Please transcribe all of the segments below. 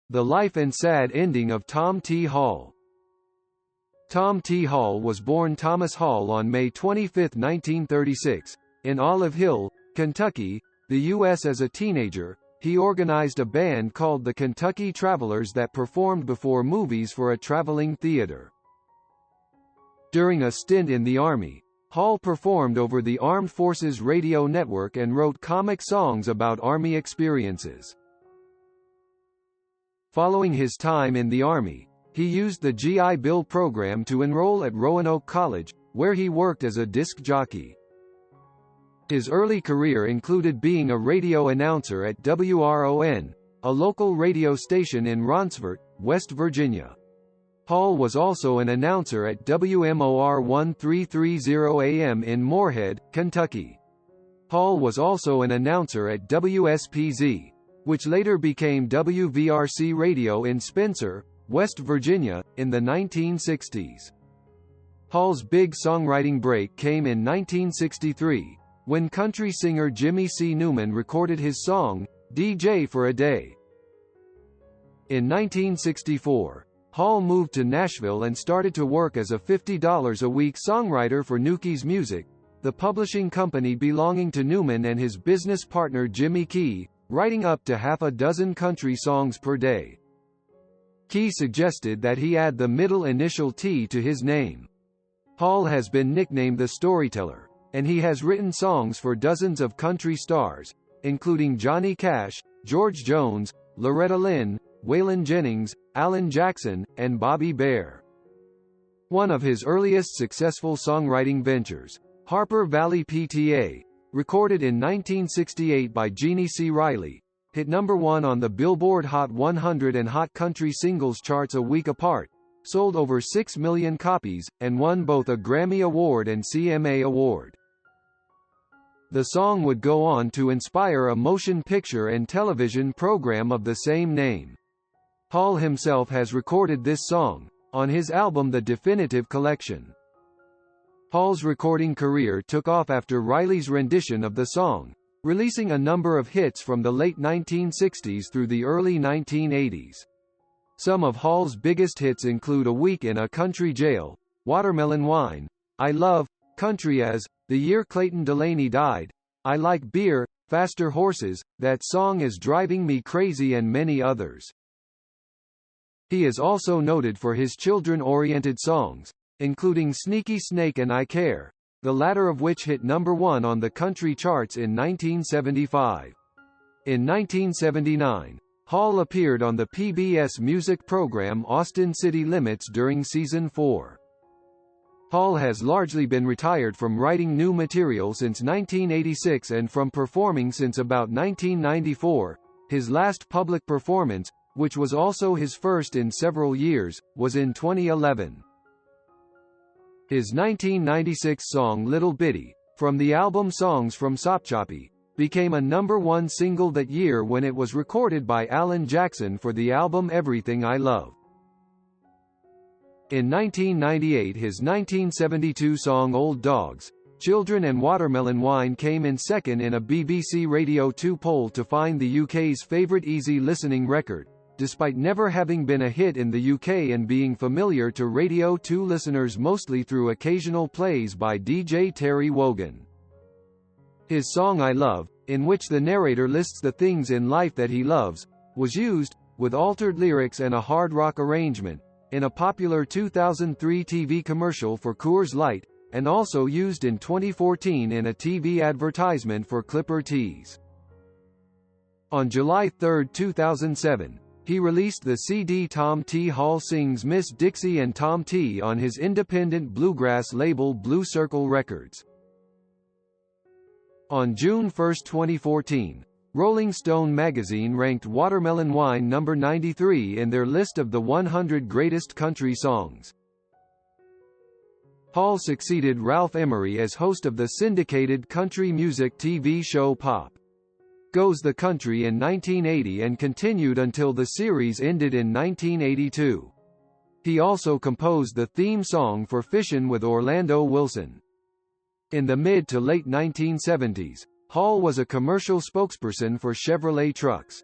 The Life and Sad Ending of Tom T. Hall. Tom T. Hall was born Thomas Hall on May 25, 1936, in Olive Hill, Kentucky, the U.S. As a teenager, he organized a band called the Kentucky Travelers that performed before movies for a traveling theater. During a stint in the Army, Hall performed over the Armed Forces Radio Network and wrote comic songs about Army experiences. Following his time in the Army, he used the GI Bill program to enroll at Roanoke College, where he worked as a disc jockey. His early career included being a radio announcer at WRON, a local radio station in Ronceverte, West Virginia. Hall was also an announcer at WMOR 1330 AM in Moorhead, Kentucky. Hall was also an announcer at WSPZ, which later became WVRC Radio in Spencer, West Virginia, in the 1960s. Hall's big songwriting break came in 1963, when country singer Jimmy C. Newman recorded his song, DJ for a Day. In 1964, Hall moved to Nashville and started to work as a $50 a week songwriter for Nukies Music, the publishing company belonging to Newman and his business partner Jimmy Key, writing up to half a dozen country songs per day. Key suggested that he add the middle initial T to his name. Hall has been nicknamed the Storyteller, and he has written songs for dozens of country stars, including Johnny Cash, George Jones, Loretta Lynn, Waylon Jennings, Alan Jackson, and Bobby Bare. One of his earliest successful songwriting ventures, Harper Valley PTA, recorded in 1968 by Jeannie C. Riley, hit number 1 on the Billboard Hot 100 and Hot Country Singles charts a week apart, sold over 6 million copies, and won both a Grammy Award and CMA Award. The song would go on to inspire a motion picture and television program of the same name. Hall himself has recorded this song on his album The Definitive Collection. Hall's recording career took off after Riley's rendition of the song, releasing a number of hits from the late 1960s through the early 1980s. Some of Hall's biggest hits include A Week in a Country Jail, Watermelon Wine, I Love Country As, The Year Clayton Delaney Died, I Like Beer, Faster Horses, That Song Is Driving Me Crazy, and many others. He is also noted for his children-oriented songs, including Sneaky Snake and I Care, the latter of which hit number 1 on the country charts in 1975. In 1979, Hall appeared on the PBS music program Austin City Limits during season 4. Hall has largely been retired from writing new material since 1986 and from performing since about 1994. His last public performance, which was also his first in several years, was in 2011. His 1996 song Little Bitty, from the album Songs from Sopchoppy, became a number 1 single that year when it was recorded by Alan Jackson for the album Everything I Love. In 1998, his 1972 song Old Dogs, Children and Watermelon Wine came in second in a BBC Radio 2 poll to find the UK's favourite easy listening record, despite never having been a hit in the UK and being familiar to Radio 2 listeners mostly through occasional plays by DJ Terry Wogan. His song I Love, in which the narrator lists the things in life that he loves, was used, with altered lyrics and a hard rock arrangement, in a popular 2003 TV commercial for Coors Light, and also used in 2014 in a TV advertisement for Clipper Tees. On July 3, 2007, he released the CD Tom T. Hall Sings Miss Dixie and Tom T. on his independent bluegrass label Blue Circle Records. On June 1, 2014, Rolling Stone magazine ranked Watermelon Wine number 93 in their list of the 100 greatest country songs. Hall succeeded Ralph Emery as host of the syndicated country music TV show Pop Goes the Country in 1980 and continued until the series ended in 1982. He also composed the theme song for Fishin' with Orlando Wilson. In the mid to late 1970s, Hall was a commercial spokesperson for Chevrolet trucks.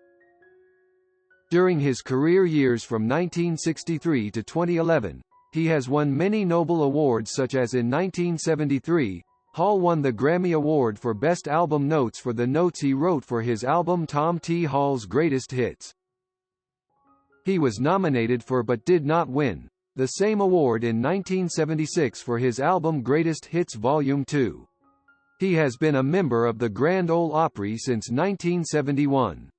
During his career years from 1963 to 2011, he has won many Nobel Awards, such as in 1973, Hall won the Grammy Award for Best Album Notes for the notes he wrote for his album Tom T. Hall's Greatest Hits. He was nominated for but did not win the same award in 1976 for his album Greatest Hits Volume 2. He has been a member of the Grand Ole Opry since 1971.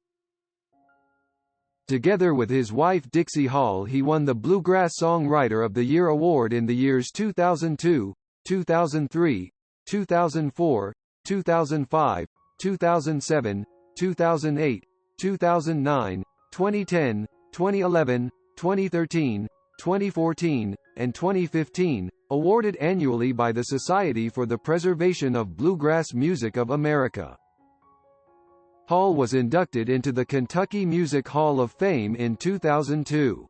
Together with his wife Dixie Hall, he won the Bluegrass Songwriter of the Year award in the years 2002, 2003, 2004, 2005, 2007, 2008, 2009, 2010, 2011, 2013, 2014, and 2015, awarded annually by the Society for the Preservation of Bluegrass Music of America. Hall was inducted into the Kentucky Music Hall of Fame in 2002.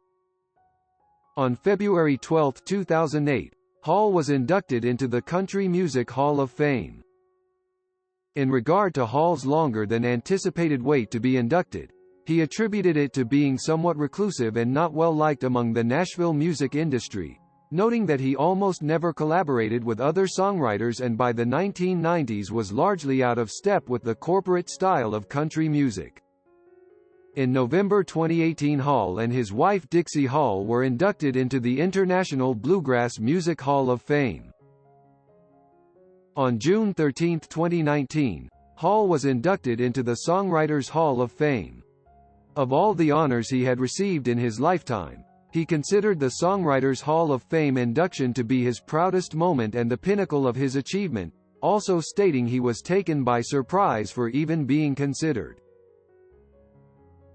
On February 12, 2008, Hall was inducted into the Country Music Hall of Fame. In regard to Hall's longer than anticipated wait to be inducted, he attributed it to being somewhat reclusive and not well liked among the Nashville music industry, noting that he almost never collaborated with other songwriters and by the 1990s was largely out of step with the corporate style of country music. In November 2018, Hall and his wife Dixie Hall were inducted into the International Bluegrass Music Hall of Fame. On June 13, 2019, Hall was inducted into the Songwriters Hall of Fame. Of all the honors he had received in his lifetime, he considered the Songwriters Hall of Fame induction to be his proudest moment and the pinnacle of his achievement, also stating he was taken by surprise for even being considered.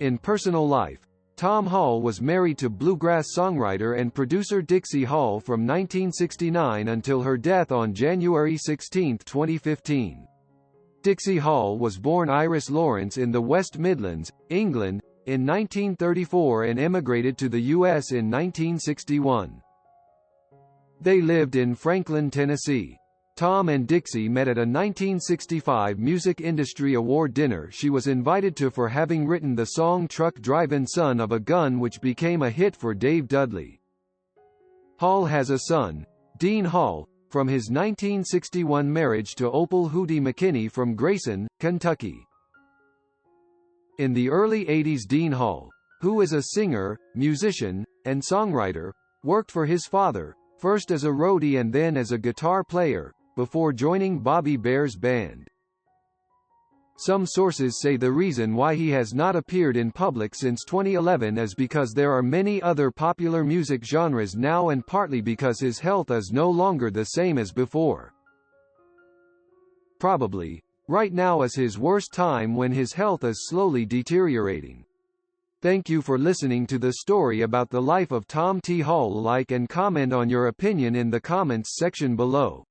In personal life, Tom Hall was married to bluegrass songwriter and producer Dixie Hall from 1969 until her death on January 16, 2015. Dixie Hall was born Iris Lawrence in the West Midlands, England, in 1934 and emigrated to the U.S. in 1961. They lived in Franklin, Tennessee. Tom and Dixie met at a 1965 Music Industry Award dinner she was invited to for having written the song Truck Drivin' Son of a Gun, which became a hit for Dave Dudley. Hall has a son, Dean Hall, from his 1961 marriage to Opal Hootie McKinney from Grayson, Kentucky. In the early 80s, Dean Hall, who is a singer, musician, and songwriter, worked for his father, first as a roadie and then as a guitar player, before joining Bobby Bare's band. Some sources say the reason why he has not appeared in public since 2011 is because there are many other popular music genres now and partly because his health is no longer the same as before. Probably, right now is his worst time when his health is slowly deteriorating. Thank you for listening to the story about the life of Tom T. Hall. Like and comment on your opinion in the comments section below.